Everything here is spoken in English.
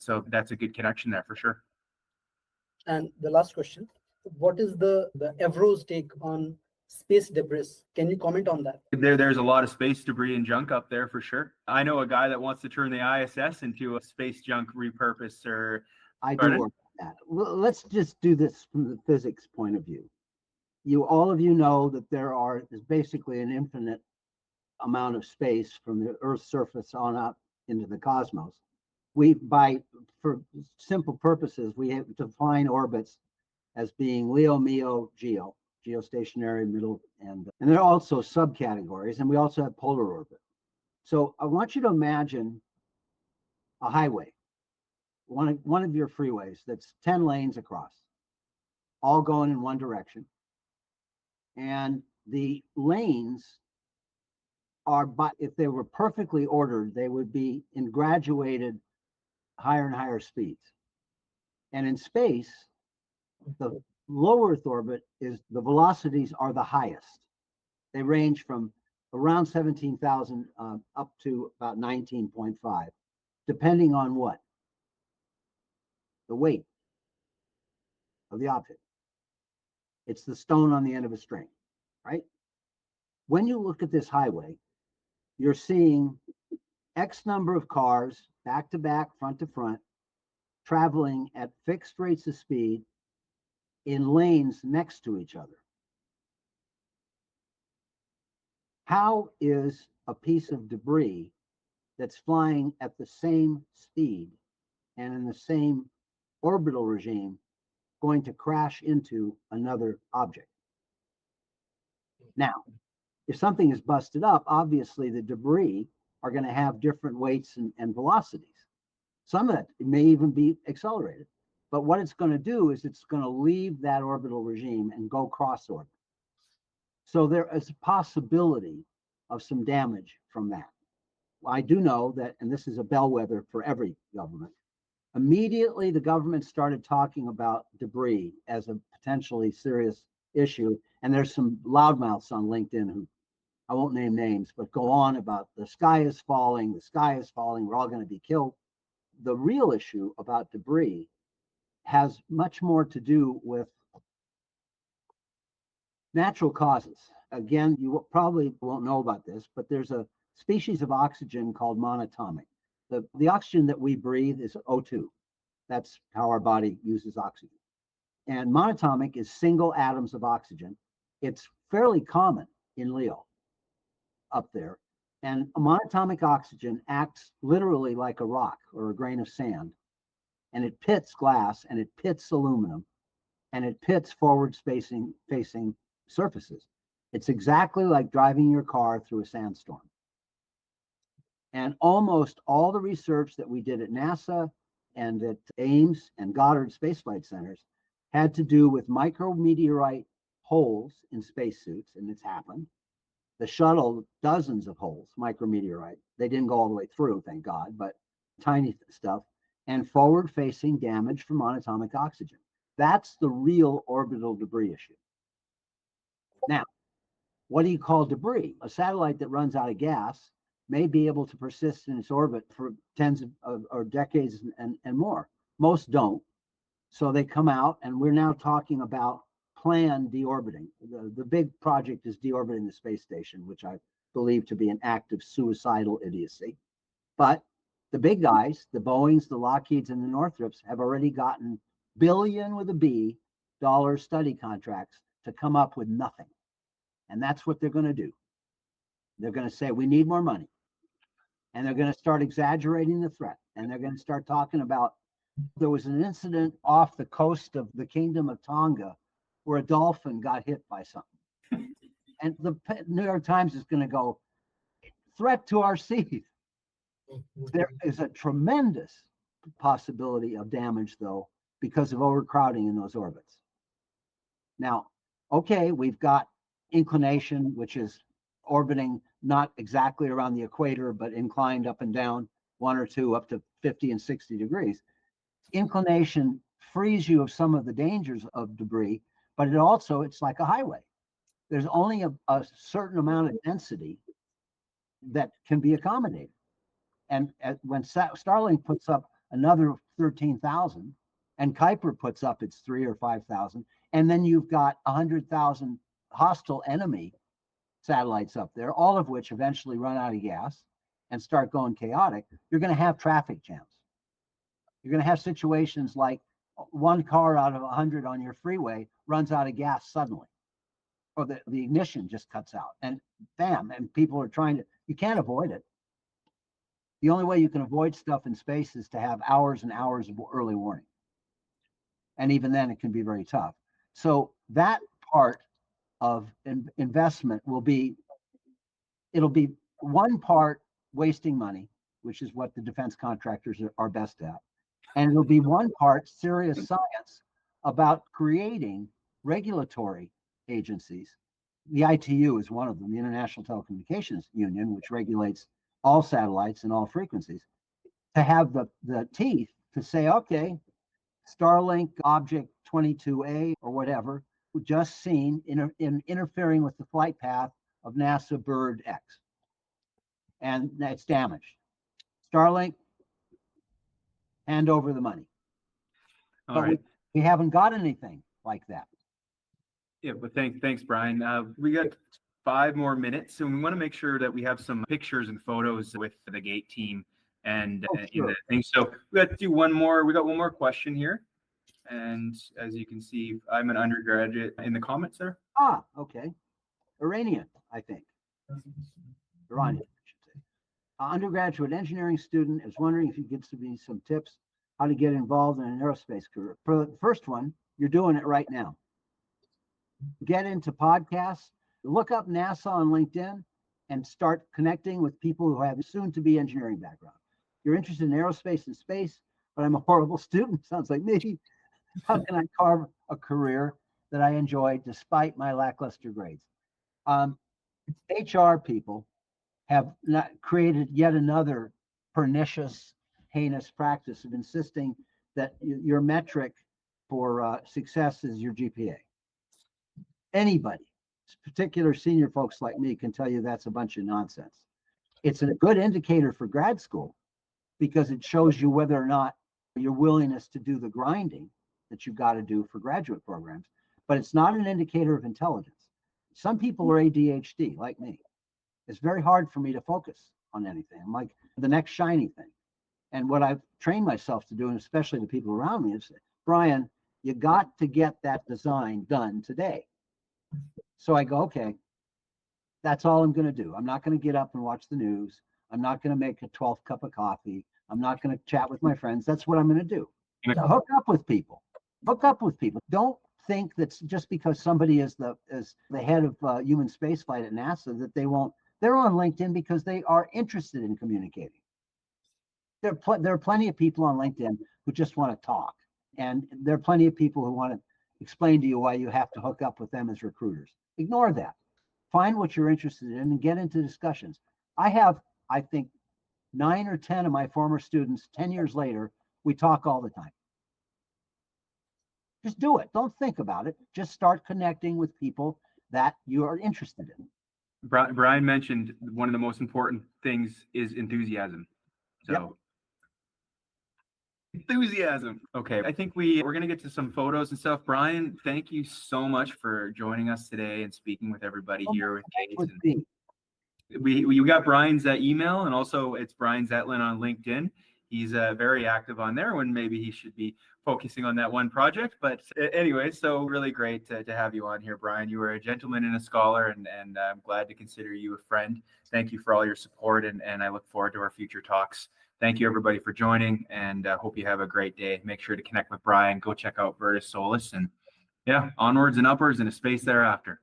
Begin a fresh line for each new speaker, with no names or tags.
So that's a good connection there for sure.
And the last question, what is the Avro's take on space debris? Can you comment on that?
There's a lot of space debris and junk up there for sure. I know a guy that wants to turn the ISS into a space junk repurpose. Or
I do work on that. Well, let's just do this from the physics point of view. All of you know that is basically an infinite amount of space from the Earth's surface on up into the cosmos. For simple purposes, we have to define orbits as being LEO, MEO, GEO, geostationary, middle, and there are also subcategories, and we also have polar orbit. So I want you to imagine a highway, one of your freeways that's 10 lanes across, all going in one direction. And the lanes if they were perfectly ordered, they would be in graduated higher and higher speeds. And in space, the low Earth orbit the velocities are the highest. They range from around 17,000 up to about 19.5, depending on what? The weight of the object. It's the stone on the end of a string, right? When you look at this highway, you're seeing X number of cars, back to back, front to front, traveling at fixed rates of speed in lanes next to each other. How is a piece of debris that's flying at the same speed and in the same orbital regime going to crash into another object? Now, if something is busted up, obviously the debris are going to have different weights and velocities. Some of it may even be accelerated. But what it's going to do is it's going to leave that orbital regime and go cross orbit. So there is a possibility of some damage from that. I do know that, and this is a bellwether for every government, immediately the government started talking about debris as a potentially serious issue. And there's some loudmouths on LinkedIn who, I won't name names, but go on about the sky is falling, we're all going to be killed. The real issue about debris has much more to do with natural causes. Again, you probably won't know about this, but there's a species of oxygen called monatomic. The oxygen that we breathe is O2. That's how our body uses oxygen. And monatomic is single atoms of oxygen. It's fairly common in Leo up there. And monatomic oxygen acts literally like a rock or a grain of sand. And it pits glass, and it pits aluminum, and it pits forward facing surfaces. It's exactly like driving your car through a sandstorm. And almost all the research that we did at NASA and at Ames and Goddard Space Flight Centers had to do with micrometeorite holes in spacesuits, and it's happened. The shuttle, dozens of holes, micrometeorite. They didn't go all the way through, thank God, but tiny stuff. And forward-facing damage from monatomic oxygen. That's the real orbital debris issue. Now, what do you call debris? A satellite that runs out of gas may be able to persist in its orbit for tens of or decades and more. Most don't. So they come out, and we're now talking about planned deorbiting. The big project is deorbiting the space station, which I believe to be an act of suicidal idiocy. But the big guys, the Boeings, the Lockheeds, and the Northrops have already gotten billion with a B dollar study contracts to come up with nothing. And that's what they're going to do. They're going to say, we need more money. And they're going to start exaggerating the threat. And they're going to start talking about, there was an incident off the coast of the Kingdom of Tonga where a dolphin got hit by something. And the New York Times is going to go, threat to our seas. There is a tremendous possibility of damage, though, because of overcrowding in those orbits. Now, okay, we've got inclination, which is orbiting not exactly around the equator, but inclined up and down 1 or 2 up to 50 and 60 degrees. Inclination frees you of some of the dangers of debris, but it's like a highway. There's only a certain amount of density that can be accommodated. And when Starlink puts up another 13,000, and Kuiper puts up its 3 or 5,000, and then you've got 100,000 hostile enemy satellites up there, all of which eventually run out of gas and start going chaotic. You're going to have traffic jams. You're going to have situations like one car out of 100 on your freeway runs out of gas suddenly, or the ignition just cuts out, and bam, and people are trying to, you can't avoid it. The only way you can avoid stuff in space is to have hours and hours of early warning. And even then, it can be very tough. So that part of investment will be, it'll be one part wasting money, which is what the defense contractors are best at. And it'll be one part serious science about creating regulatory agencies. The ITU is one of them, the International Telecommunications Union, which regulates all satellites and all frequencies, to have the teeth to say, okay, Starlink object 22A or whatever, just seen in interfering with the flight path of NASA bird X, and it's damaged. Starlink, hand over the money.
All right.
We haven't got anything like that.
Yeah, but thanks, Brian. We got 5 more minutes, and we want to make sure that we have some pictures and photos with the GATE team and in the thing. So we got to do one more. We got one more question here, and as you can see, I'm an undergraduate in the comments there.
Ah, okay. Iranian, I think. Iranian, I should say. Undergraduate engineering student is wondering if you could give me some tips how to get involved in an aerospace career. For the first one, you're doing it right now. Get into podcasts, look up NASA on LinkedIn, and start connecting with people who have soon-to-be engineering background. You're interested in aerospace and space, but I'm a horrible student. Sounds like me. How can I carve a career that I enjoy despite my lackluster grades? HR people have created yet another pernicious, heinous practice of insisting that your metric for success is your GPA. Anybody, particular senior folks like me, can tell you that's a bunch of nonsense. It's a good indicator for grad school because it shows you whether or not your willingness to do the grinding that you've got to do for graduate programs, but it's not an indicator of intelligence. Some people are ADHD like me. It's very hard for me to focus on anything. I'm like the next shiny thing. And what I've trained myself to do, and especially the people around me, is, Brian, you got to get that design done today. So I go, okay, that's all I'm going to do. I'm not going to get up and watch the news. I'm not going to make a 12th cup of coffee. I'm not going to chat with my friends. That's what I'm going to do. So hook up with people. Hook up with people. Don't think that just because somebody is the head of human spaceflight at NASA that they won't. They're on LinkedIn because they are interested in communicating. There are plenty of people on LinkedIn who just want to talk, and there are plenty of people who want to explain to you why you have to hook up with them as recruiters. Ignore that. Find what you're interested in and get into discussions. I have, I think, 9 or 10 of my former students, 10 years later, we talk all the time. Just do it. Don't think about it. Just start connecting with people that you are interested in.
Brian mentioned one of the most important things is enthusiasm. So. Yep. Enthusiasm. Okay, I think we're going to get to some photos and stuff. Brian, thank you so much for joining us today and speaking with everybody here with Kate. We got Brian's email, and also it's Brian Zetlin on LinkedIn. He's very active on there when maybe he should be focusing on that one project. But anyway, so really great to have you on here, Brian. You are a gentleman and a scholar, and I'm glad to consider you a friend. Thank you for all your support, and I look forward to our future talks. Thank you, everybody, for joining, and hope you have a great day. Make sure to connect with Brian. Go check out Solis, and yeah, onwards and upwards and a space thereafter.